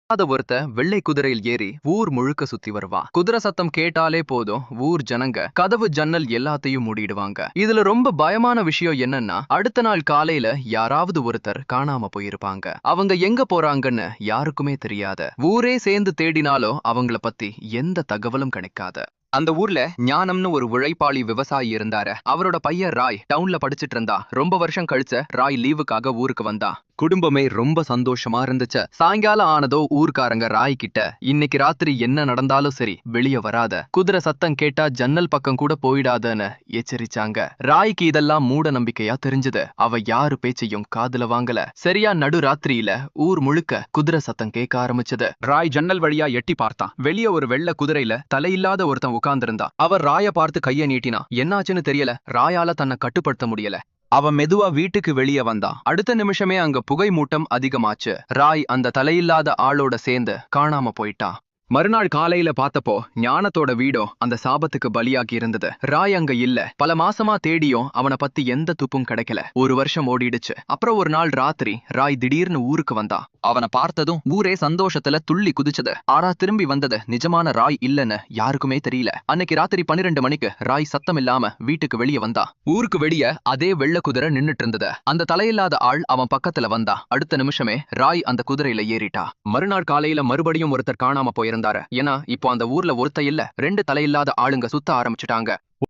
ஒருத்த வெள்ளை குதிரையில் ஏறி ஊர் முழுக்க சுத்தி வருவா. குதிரை சத்தம் கேட்டாலே போதும் ஊர் ஜனங்க கதவு ஜன்னல் எல்லாத்தையும் மூடிடுவாங்க. இதுல ரொம்ப பயமான விஷயம் என்னன்னா, அடுத்த நாள் காலையில யாராவது ஒருத்தர் காணாம போயிருப்பாங்க. அவங்க எங்க போறாங்கன்னு யாருக்குமே தெரியாது. ஊரே சேர்ந்து தேடினாலும் அவங்கள பத்தி எந்த தகவலும் கிடைக்காது. அந்த ஊர்ல ஞானம்னு ஒரு உழைப்பாளி விவசாயி இருந்தாரு. அவரோட பையன் ராய் டவுன்ல படிச்சிட்டு இருந்தா. ரொம்ப வருஷம் கழிச்ச ராய் லீவுக்காக ஊருக்கு வந்தா. குடும்பமே ரொம்ப சந்தோஷமா இருந்துச்சு. சாயங்காலம் ஆனதோ ஊர்க்காரங்க ராய் கிட்ட, இன்னைக்கு ராத்திரி என்ன நடந்தாலும் சரி வெளியே வராத, குதிரை சத்தம் கேட்டா ஜன்னல் பக்கம் கூட போயிடாதன்னு எச்சரிச்சாங்க. ராய்க்கு இதெல்லாம் மூட நம்பிக்கையா தெரிஞ்சது. அவ யாரு பேச்சையும் காதுல வாங்கல. சரியா நடு ராத்திரியில ஊர் முழுக்க குதிரை சத்தம் கேட்க ஆரம்பிச்சது. ராய் ஜன்னல் வழியா எட்டி பார்த்தான். வெளியே ஒரு வெள்ள குதிரையில தலையில்லாத ஒருத்தன் உட்கார்ந்திருந்தா. அவர் ராய பார்த்து கைய நீட்டினா. என்னாச்சுன்னு தெரியல. ராயால தன்னை கட்டுப்படுத்த முடியல. அவன் மெதுவா வீட்டுக்கு வெளியே வந்தான். அடுத்த நிமிஷமே அங்க புகை மூட்டம் அதிகமாச்சு. ராய் அந்த தலையில்லாத ஆளோட சேர்ந்து காணாம போயிட்டான். மறுநாள் காலையில பார்த்தப்போ ஞானத்தோட வீடோ அந்த சாபத்துக்கு பலியாகி இருந்தது. ராய் அங்க இல்ல. பல மாசமா தேடியும் அவனை பத்தி எந்த துப்பும் கிடைக்கல. ஒரு வருஷம் ஓடிடுச்சு. அப்புறம் ஒரு நாள் ராத்திரி ராய் திடீர்னு ஊருக்கு வந்தா. அவனை பார்த்ததும் ஊரே சந்தோஷத்துல துள்ளி குதிச்சது. ஆனா திரும்பி வந்தது நிஜமான ராய் இல்லன்னு யாருக்குமே தெரியல. அன்னைக்கு ராத்திரி 12 மணிக்கு ராய் சத்தம் இல்லாம வீட்டுக்கு வெளியே வந்தா. ஊருக்கு வெளியே அதே வெள்ள குதிரை நின்னுட்டு இருந்தது. அந்த தலையில்லாத ஆள் அவன் பக்கத்துல வந்தா. அடுத்த நிமிஷமே ராய் அந்த குதிரையில ஏறிட்டா. மறுநாள் காலையில மறுபடியும் ஒருத்தர் காணாம போயிருந்தாரு. ஏன்னா இப்போ அந்த ஊர்ல ஒருத்த இல்ல, 2 தலையில்லாத ஆளுங்க சுத்த ஆரம்பிச்சுட்டாங்க.